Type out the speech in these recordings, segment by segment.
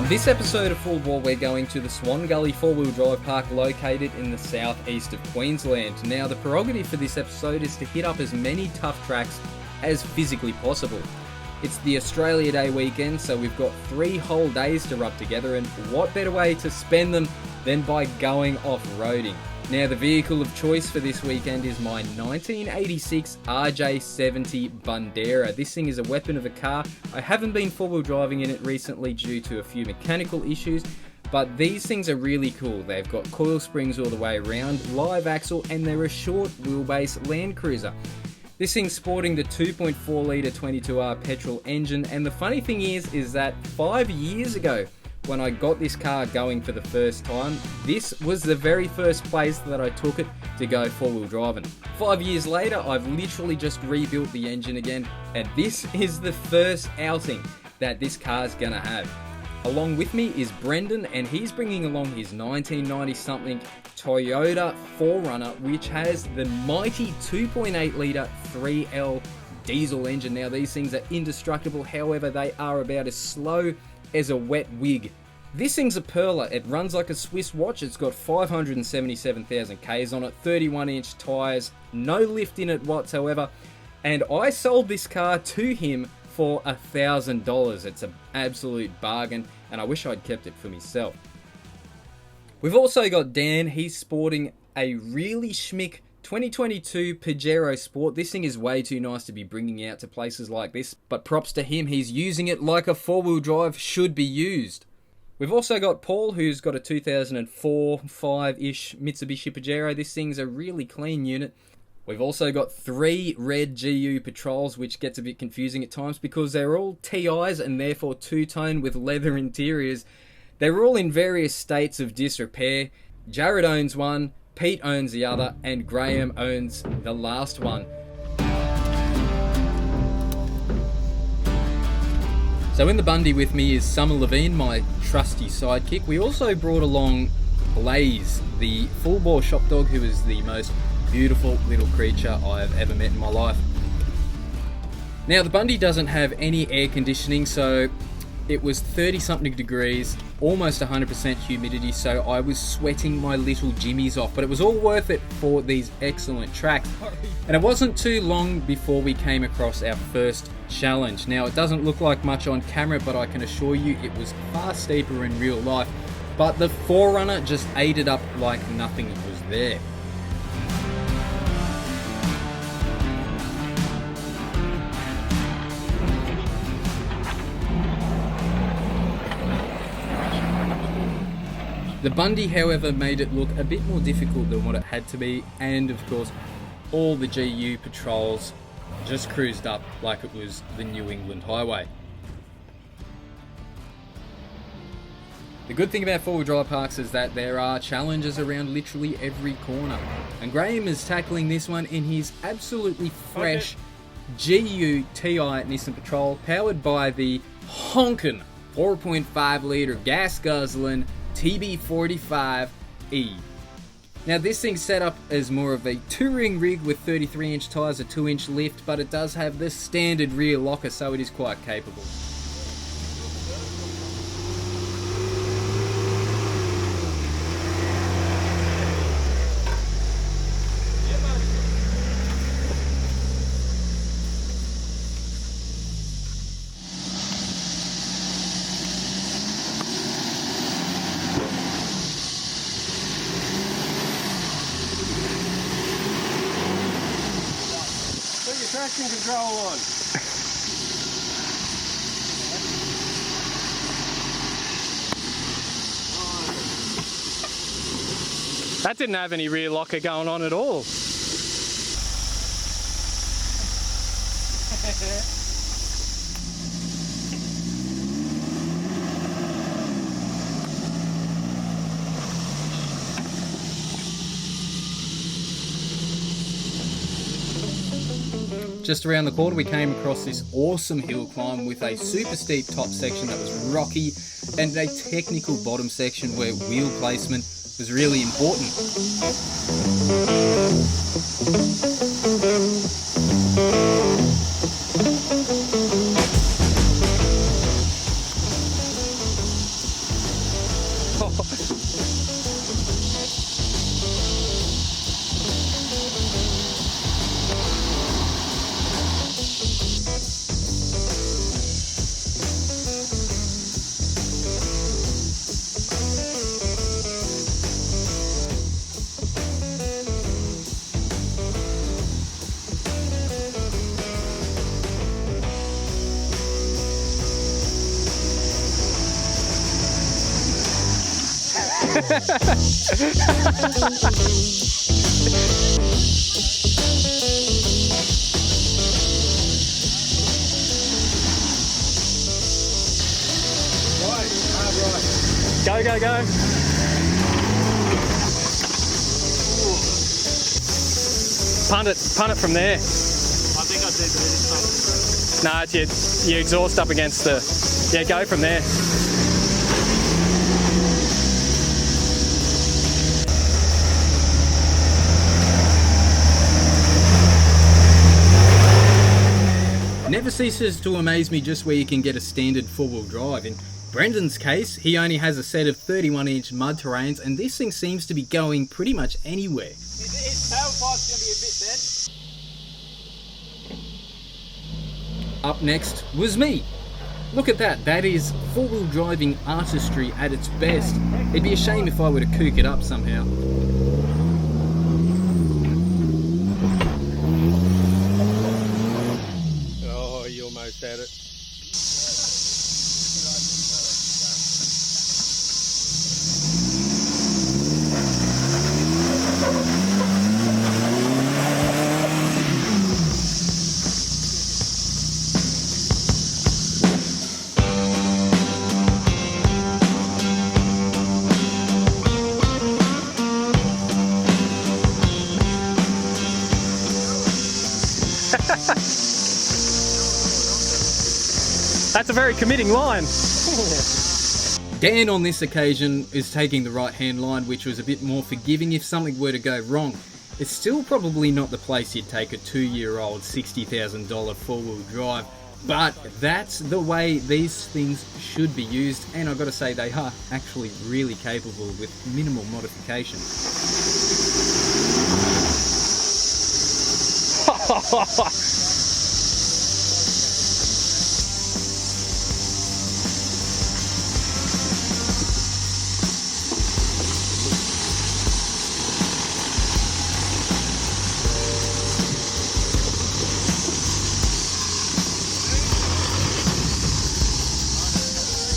On this episode of Full Bore, we're going to the Swan Gully 4WD park located in the southeast of Queensland. Now, the prerogative for this episode is to hit up as many tough tracks as physically possible. It's the Australia Day weekend, so we've got 3 whole days to rub together, and what better way to spend them than by going off-roading. Now, the vehicle of choice for this weekend is my 1986 RJ70 Bundera. This thing is a weapon of a car. I haven't been four-wheel driving in it recently due to a few mechanical issues, but these things are really cool. They've got coil springs all the way around, live axle, and they're a short wheelbase Land Cruiser. This thing's sporting the 2.4 litre 22R petrol engine, and the funny thing is that 5 years ago, when I got this car going for the first time, this was the very first place that I took it to go four-wheel driving. 5 years later, I've literally just rebuilt the engine again, and this is the first outing that this car's gonna have. Along with me is Brendan, and he's bringing along his 1990-something Toyota 4Runner, which has the mighty 2.8 litre 3L diesel engine. Now, these things are indestructible, however, they are about as slow as a wet wig. This thing's a perler. It runs like a Swiss watch. It's got 577,000 Ks on it, 31-inch tyres, no lift in it whatsoever, and I sold this car to him for $1,000. It's an absolute bargain, and I wish I'd kept it for myself. We've also got Dan. He's sporting a really schmick 2022 Pajero Sport. This thing is way too nice to be bringing out to places like this, but props to him, he's using it like a four-wheel drive should be used. We've also got Paul, who's got a 2004-5-ish Mitsubishi Pajero. This thing's a really clean unit. We've also got 3 red GU Patrols, which gets a bit confusing at times because they're all TIs and therefore two-tone with leather interiors. They're all in various states of disrepair. Jared owns one, Pete owns the other, and Graham owns the last one. So in the Bundy with me is Summer Levine, my trusty sidekick. We also brought along Blaze, the full-bore shop dog, who is the most beautiful little creature I have ever met in my life. Now, the Bundy doesn't have any air conditioning, so it was 30-something degrees, almost 100% humidity, so I was sweating my little jimmies off, but it was all worth it for these excellent tracks. And it wasn't too long before we came across our first challenge. Now, it doesn't look like much on camera, but I can assure you it was far steeper in real life, but the 4Runner just ate it up like nothing was there. The Bundy, however, made it look a bit more difficult than what it had to be, and of course, all the GU Patrols just cruised up like it was the New England Highway. The good thing about four-wheel drive parks is that there are challenges around literally every corner, and Graham is tackling this one in his absolutely fresh GU TI Nissan Patrol, powered by the honkin' 4.5 litre gas guzzling TB45E. Now, this thing's set up as more of a touring rig with 33-inch tyres, a 2-inch lift, but it does have the standard rear locker, so it is quite capable. Traction control on. That didn't have any rear locker going on at all. Just around the corner we came across this awesome hill climb with a super steep top section that was rocky and a technical bottom section where wheel placement was really important. Go, go, go. Punt it from there. I think I did this Nah, it's your exhaust up against the... Yeah, go from there. Never ceases to amaze me just where you can get a standard four-wheel drive. In Brendan's case, he only has a set of 31-inch mud terrains, and this thing seems to be going pretty much anywhere. His tailpipe's going to be a bit dead. Up next was me. Look at that, that is four-wheel driving artistry at its best. It'd be a shame if I were to kook it up somehow. Oh, you almost had it. That's a very committing line. Dan on this occasion is taking the right-hand line, which was a bit more forgiving if something were to go wrong. It's still probably not the place you'd take a 2-year-old $60,000 four-wheel drive, but that's the way these things should be used, and I've got to say they are actually really capable with minimal modification.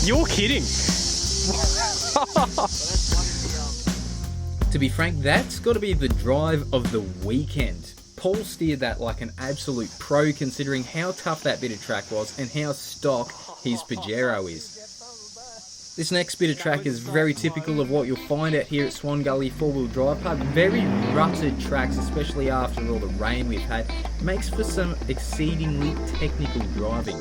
You're kidding. To be frank, that's got to be the drive of the weekend. Paul steered that like an absolute pro, considering how tough that bit of track was and how stock his Pajero is. This next bit of track is very typical of what you'll find out here at Swan Gully 4-wheel drive park. Very rutted tracks, especially after all the rain we've had. Makes for some exceedingly technical driving.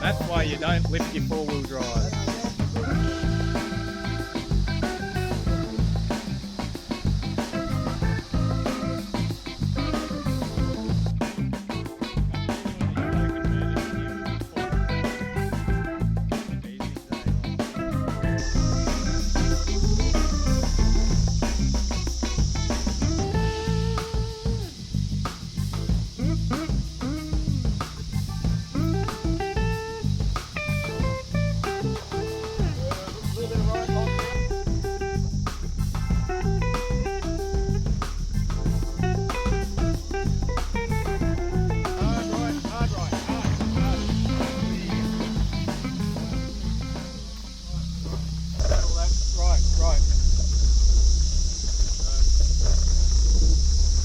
That's why you don't lift your four-wheel drive.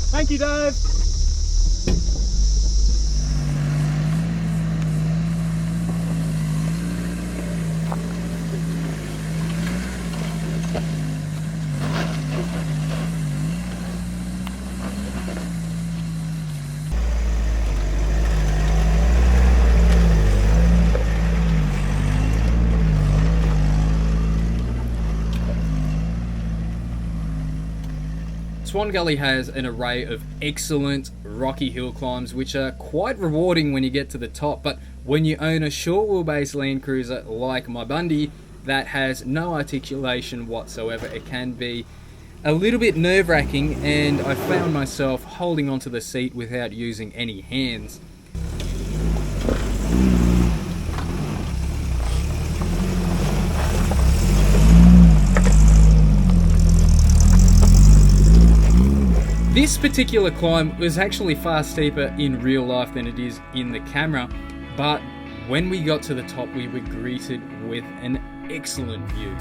Thank you, Dave. Swan Gully has an array of excellent rocky hill climbs which are quite rewarding when you get to the top, but when you own a short wheelbase Land Cruiser like my Bundy that has no articulation whatsoever, it can be a little bit nerve-wracking, and I found myself holding onto the seat without using any hands. This particular climb was actually far steeper in real life than it is in the camera, but when we got to the top, we were greeted with an excellent view.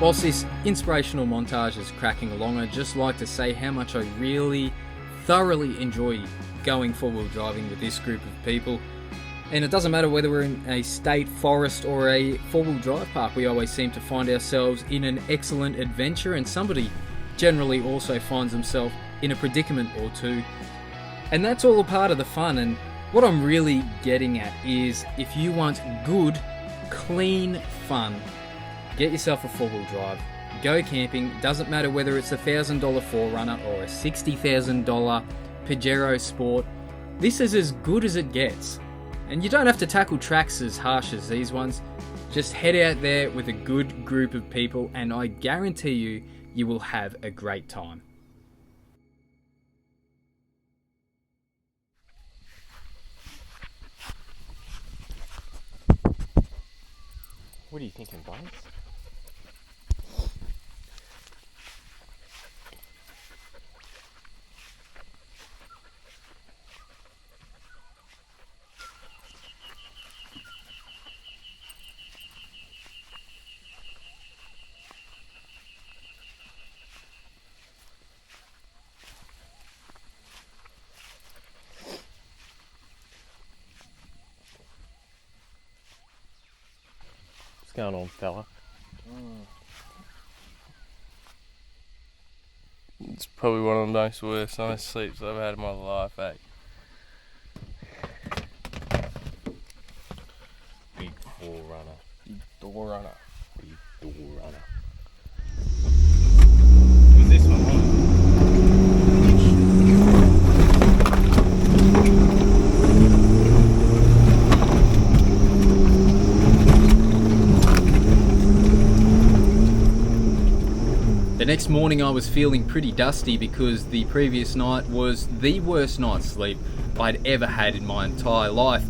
Whilst this inspirational montage is cracking along, I'd just like to say how much I really thoroughly enjoy going four-wheel driving with this group of people. And it doesn't matter whether we're in a state forest or a four-wheel drive park, we always seem to find ourselves in an excellent adventure, and somebody generally also finds themselves in a predicament or two. And that's all a part of the fun. And what I'm really getting at is, if you want good, clean fun, get yourself a four-wheel drive, go camping. Doesn't matter whether it's a $1,000 4Runner or a $60,000 Pajero Sport. This is as good as it gets. And you don't have to tackle tracks as harsh as these ones. Just head out there with a good group of people, and I guarantee you, you will have a great time. What are you thinking, Buns? What's going on, fella? It's probably one of the most worst night's sleeps I've had in my life, eh? Big 4Runner. Big door runner. Big door runner. Was this one on? The next morning I was feeling pretty dusty because the previous night was the worst night's sleep I'd ever had in my entire life.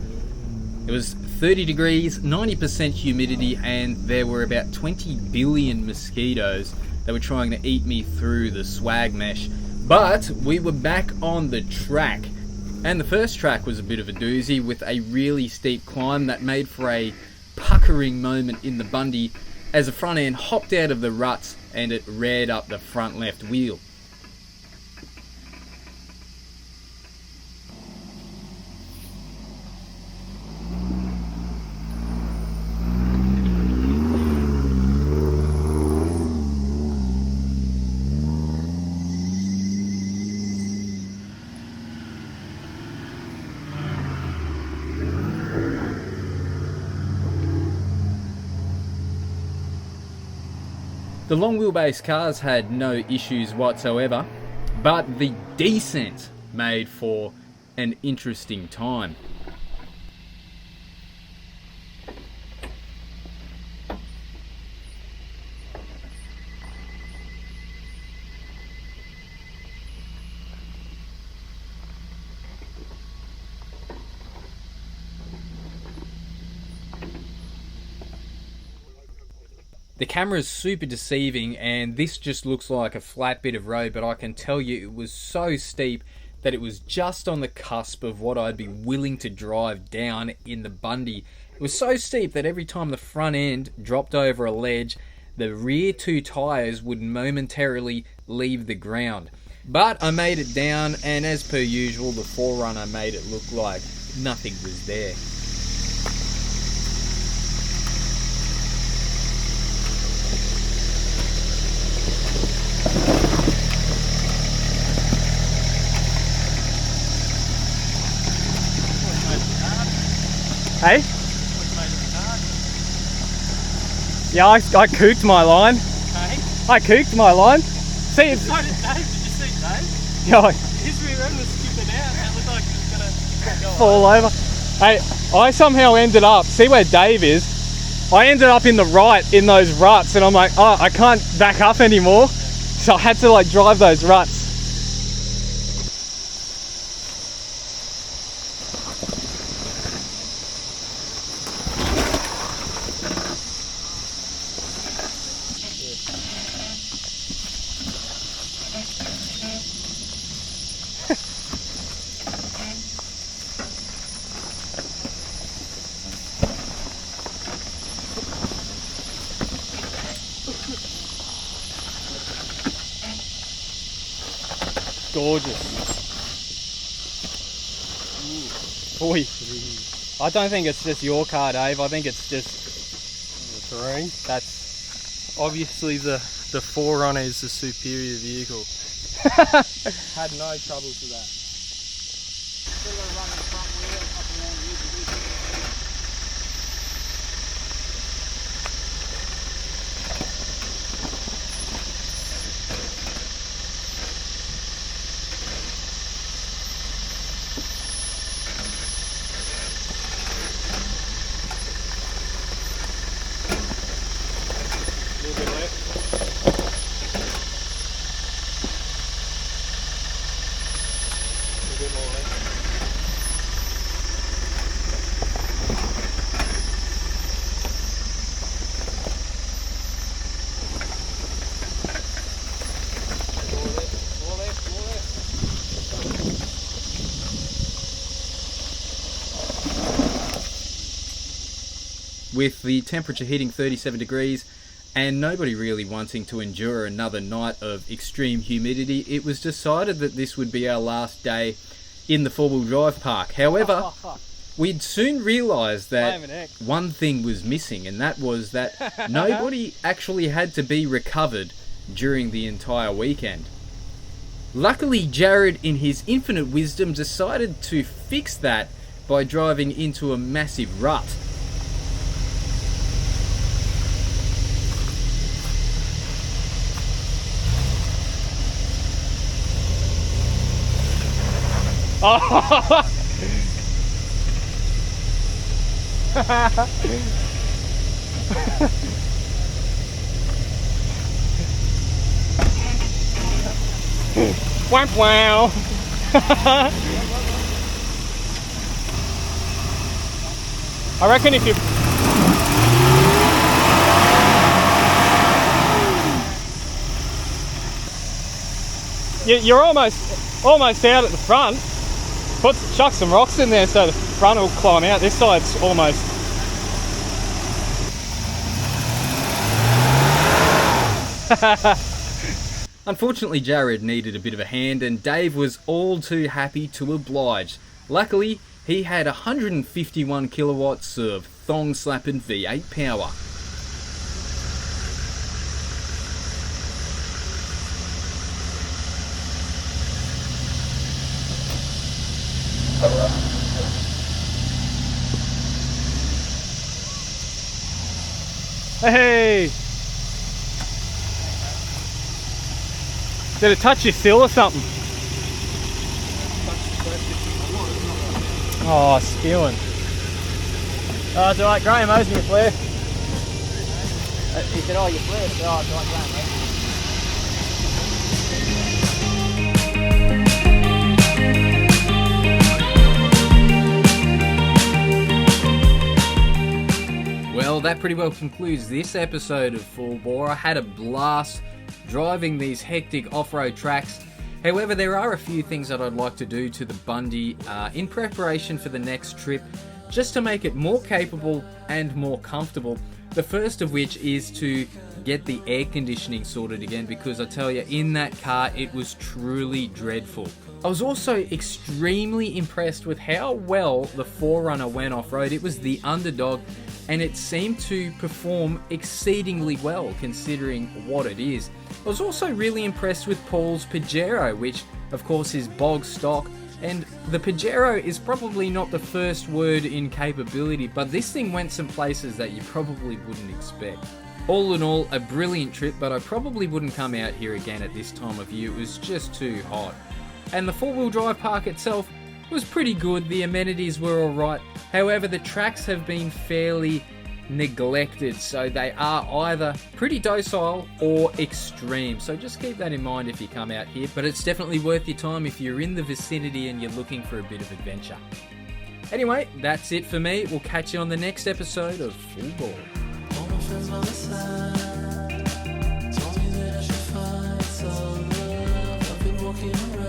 It was 30 degrees, 90% humidity, and there were about 20 billion mosquitoes that were trying to eat me through the swag mesh. But we were back on the track, and the first track was a bit of a doozy with a really steep climb that made for a puckering moment in the Bundy as the front end hopped out of the ruts and it reared up the front left wheel. The long wheelbase cars had no issues whatsoever, but the descent made for an interesting time. The camera is super deceiving, and this just looks like a flat bit of road, but I can tell you it was so steep that it was just on the cusp of what I'd be willing to drive down in the Bundy. It was so steep that every time the front end dropped over a ledge, the rear two tyres would momentarily leave the ground. But I made it down, and as per usual, the 4Runner made it look like nothing was there. Hey? Yeah, I cooked my line. Hey? I cooked my line. See, it's... So did Dave. Did you see Dave? Yeah, His rear end was skipping out. It looked like he was going to go fall over. Hey, I somehow ended up, see where Dave is? I ended up in the right in those ruts, and I'm like, oh, I can't back up anymore. So I had to like drive those ruts. Gorgeous. Boy, I don't think it's just your car, Dave. I think it's just The terrain. that's Obviously the 4Runner is the superior vehicle. had no troubles with that. With the temperature hitting 37 degrees and nobody really wanting to endure another night of extreme humidity, it was decided that this would be our last day in the four-wheel drive park. However, we'd soon realised that one thing was missing, and that was that nobody actually had to be recovered during the entire weekend. Luckily, Jared, in his infinite wisdom, decided to fix that by driving into a massive rut. Oh. Wow, wow. I reckon if you you're almost out at the front. Chuck some rocks in there so the front will climb out. This side's almost. Unfortunately, Jared needed a bit of a hand, and Dave was all too happy to oblige. Luckily, he had 151 kilowatts of thong-slapping V8 power. Hey! Did it touch your sill or something? Oh, spewing. Oh, it's alright, Graham owes me a flare. He said, oh, your flare. I said, oh, it's alright, Graham owes me. Well, that pretty well concludes this episode of Full Bore. I had a blast driving these hectic off-road tracks. However, there are a few things that I'd like to do to the Bundy in preparation for the next trip, just to make it more capable and more comfortable. The first of which is to get the air conditioning sorted again, because I tell you, in that car it was truly dreadful. I was also extremely impressed with how well the 4Runner went off-road. It was the underdog, and it seemed to perform exceedingly well considering what it is. I was also really impressed with Paul's Pajero, which of course is bog stock, and the Pajero is probably not the first word in capability, but this thing went some places that you probably wouldn't expect. All in all, a brilliant trip, but I probably wouldn't come out here again at this time of year. It was just too hot. And the 4-wheel drive park itself was pretty good. The amenities were alright. However, the tracks have been fairly neglected, so they are either pretty docile or extreme. So just keep that in mind if you come out here. But it's definitely worth your time if you're in the vicinity and you're looking for a bit of adventure. Anyway, that's it for me. We'll catch you on the next episode of Full Bore. All my friends by my side told me that I should find some love. I've been walking around